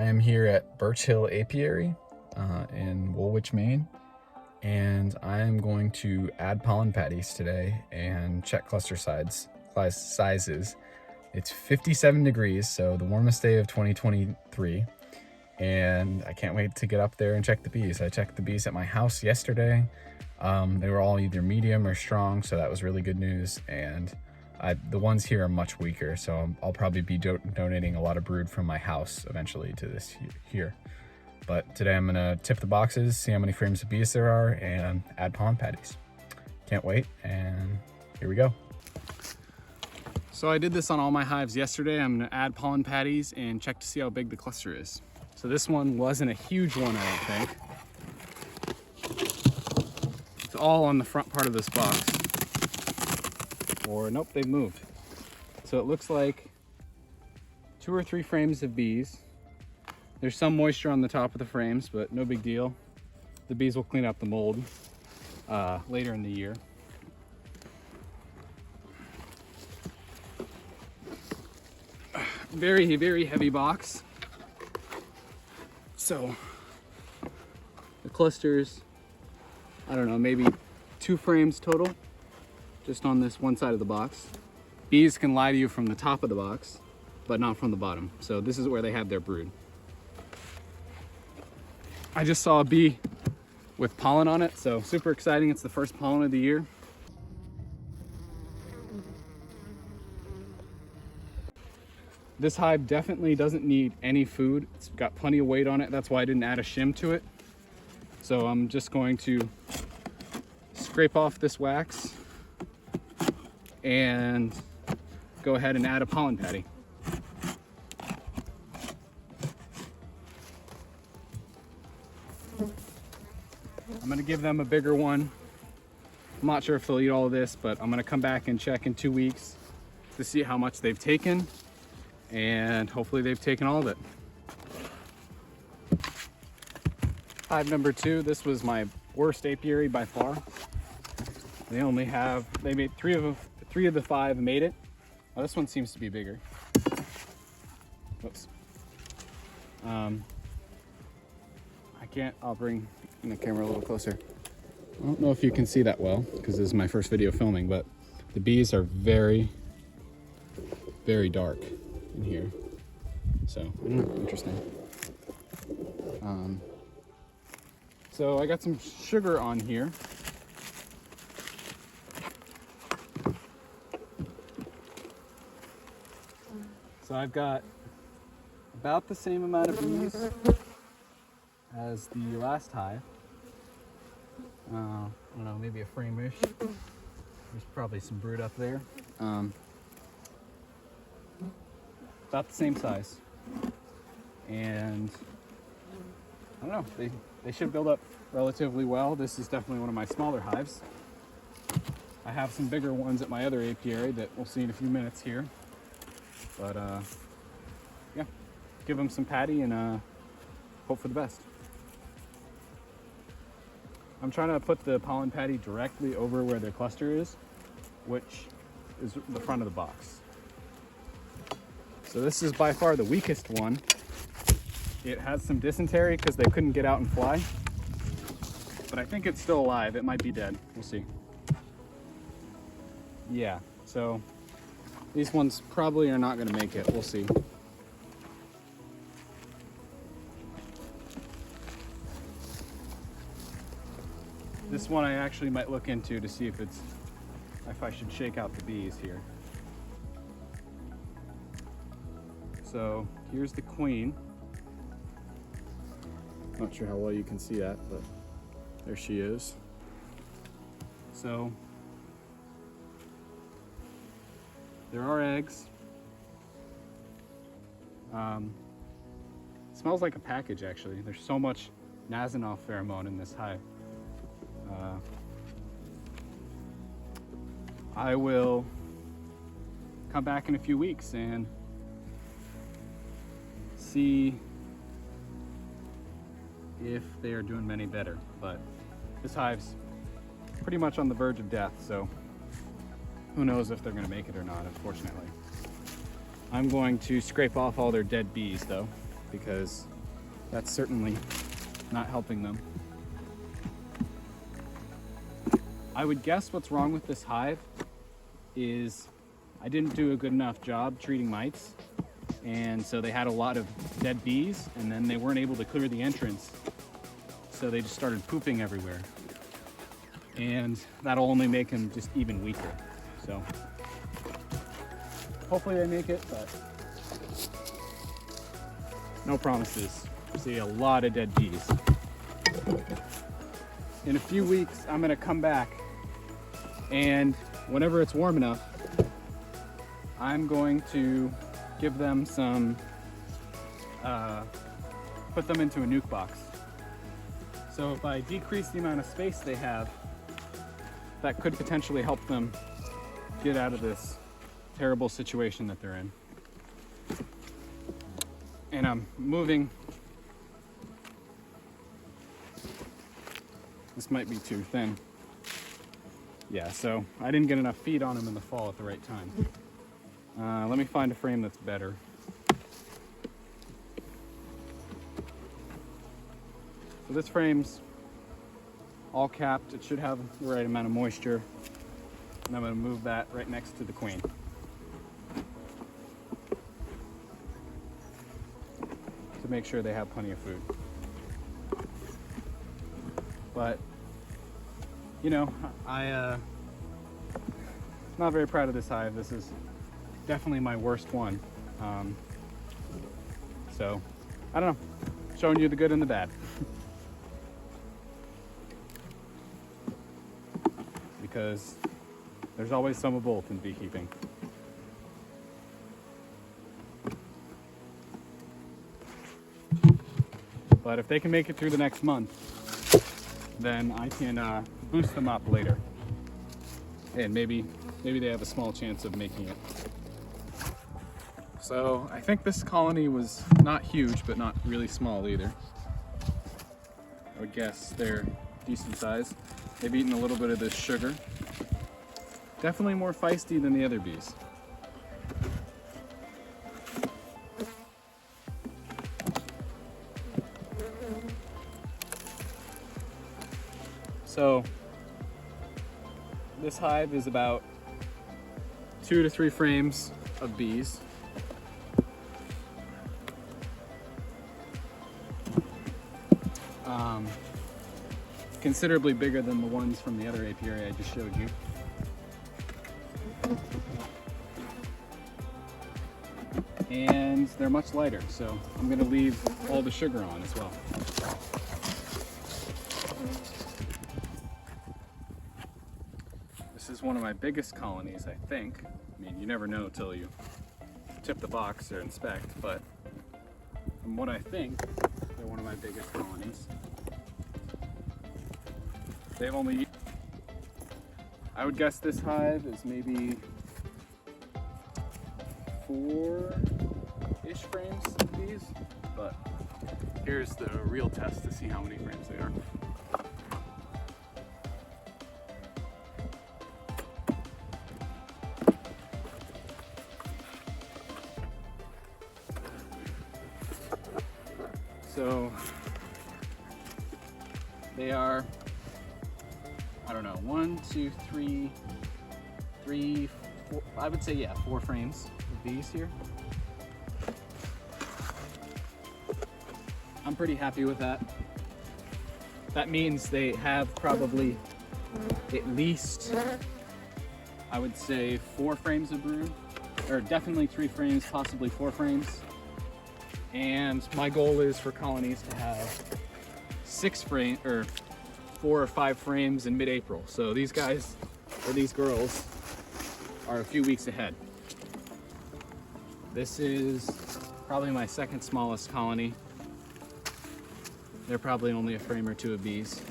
I am here at Birch Hill Apiary in Woolwich, Maine, and I am going to add pollen patties today and check cluster sizes. It's 57 degrees, so the warmest day of 2023, and I can't wait to get up there and check the bees. I checked the bees at my house yesterday. They were all either medium or strong, so that was really good news, and the ones here are much weaker, so I'll probably be donating a lot of brood from my house eventually to this here. But today I'm gonna tip the boxes, see how many frames of bees there are, and add pollen patties. Can't wait, and here we go. So I did this on all my hives yesterday. I'm gonna add pollen patties and check to see how big the cluster is. So this one wasn't a huge one, I don't think. It's all on the front part of this box. Or nope, they've moved. So it looks like 2 or 3 frames of bees. There's some moisture on the top of the frames, but no big deal. The bees will clean up the mold later in the year. Very, very heavy box. So the clusters, I don't know, maybe 2 frames total, just on this one side of the box. Bees can lie to you from the top of the box, but not from the bottom. So this is where they have their brood. I just saw a bee with pollen on it, so super exciting. It's the first pollen of the year. This hive definitely doesn't need any food. It's got plenty of weight on it. That's why I didn't add a shim to it. So I'm just going to scrape off this wax and go ahead and add a pollen patty. I'm gonna give them a bigger one. I'm not sure if they'll eat all of this, but I'm gonna come back and check in 2 weeks to see how much they've taken, and hopefully they've taken all of it. Hive number 2, this was my worst apiary by far. They made 3 of the 5 made it. Oh, this one seems to be bigger. Whoops. I'll bring the camera a little closer. I don't know if you can see that well, because this is my first video filming, but the bees are very, very dark in here. So, interesting. So I got some sugar on here. So I've got about the same amount of bees as the last hive. I don't know, maybe a frame-ish. There's probably some brood up there. About the same size. And I don't know, they should build up relatively well. This is definitely one of my smaller hives. I have some bigger ones at my other apiary that we'll see in a few minutes here. But yeah, give them some patty and hope for the best. I'm trying to put the pollen patty directly over where their cluster is, which is the front of the box. So this is by far the weakest one. It has some dysentery because they couldn't get out and fly, but I think it's still alive. It might be dead. We'll see. Yeah, so these ones probably are not going to make it. We'll see. This one I actually might look into to see if I should shake out the bees here. So here's the queen. Not sure how well you can see that, but there she is. So there are eggs. It smells like a package, actually. There's so much Nasanov pheromone in this hive. I will come back in a few weeks and see if they are doing any better. But this hive's pretty much on the verge of death, so who knows if they're going to make it or not, unfortunately. I'm going to scrape off all their dead bees, though. because that's certainly not helping them. I would guess what's wrong with this hive is I didn't do a good enough job treating mites, and so they had a lot of dead bees, and then they weren't able to clear the entrance, so they just started pooping everywhere, and that'll only make them just even weaker. So hopefully they make it, but no promises. See a lot of dead bees. In a few weeks, I'm gonna come back, and whenever it's warm enough, I'm going to give them some, put them into a nuke box. So if I decrease the amount of space they have, that could potentially help them get out of this terrible situation that they're in. And I'm moving. This might be too thin. Yeah, so I didn't get enough feed on them in the fall at the right time. Let me find a frame that's better. So this frame's all capped. It should have the right amount of moisture. And I'm going to move that right next to the queen. To make sure they have plenty of food. But, you know, I'm not very proud of this hive. This is definitely my worst one. So, I don't know, showing you the good and the bad. Because there's always some of both in beekeeping. But if they can make it through the next month, then I can boost them up later. And maybe they have a small chance of making it. So I think this colony was not huge, but not really small either. I would guess they're decent size. They've eaten a little bit of this sugar. Definitely more feisty than the other bees. So this hive is about 2 to 3 frames of bees. Considerably bigger than the ones from the other apiary I just showed you. And they're much lighter, so I'm going to leave all the sugar on as well. This is one of my biggest colonies, I think. I mean, you never know till you tip the box or inspect, but from what I think, they're one of my biggest colonies. They've only, I would guess this hive is maybe 4-ish frames of bees, but here's the real test to see how many frames they are. So they are, I don't know, 1, 2, 3, 4, I would say, yeah, 4 frames of bees here. I'm pretty happy with that. That means they have probably at least, I would say, 4 frames of brood, or definitely 3 frames, possibly 4 frames. And my goal is for colonies to have 6 frames, or 4 or 5 frames in mid-April. So these guys, or these girls, are a few weeks ahead. This is probably my second smallest colony. They're probably only a frame or 2 of bees.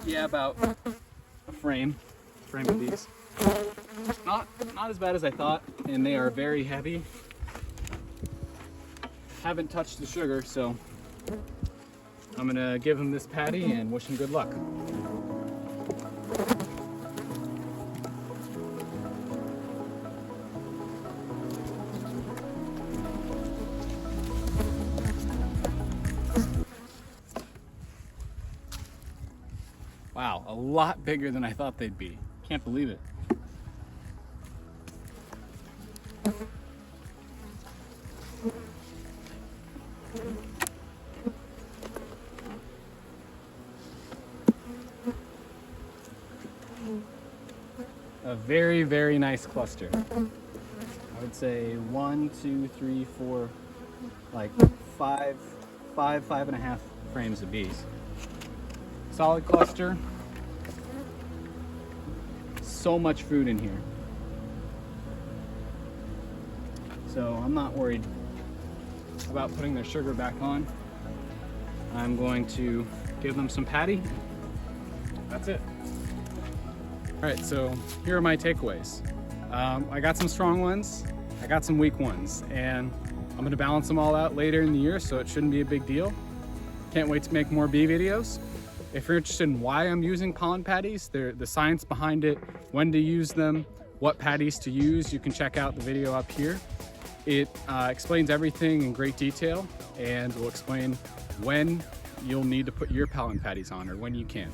Yeah, about a frame of bees. Not as bad as I thought, and they are very heavy. Haven't touched the sugar, so I'm gonna give him this patty and wish him good luck. Wow, a lot bigger than I thought they'd be. Can't believe it. A very, very nice cluster. I would say 1, 2, 3, 4, like five and a half frames of bees. Solid cluster. So much food in here. So I'm not worried about putting their sugar back on. I'm going to give them some patty. That's it. All right, so here are my takeaways. I got some strong ones, I got some weak ones, and I'm gonna balance them all out later in the year, so it shouldn't be a big deal. Can't wait to make more bee videos. If you're interested in why I'm using pollen patties, the science behind it, when to use them, what patties to use, you can check out the video up here. It explains everything in great detail and will explain when you'll need to put your pollen patties on or when you can.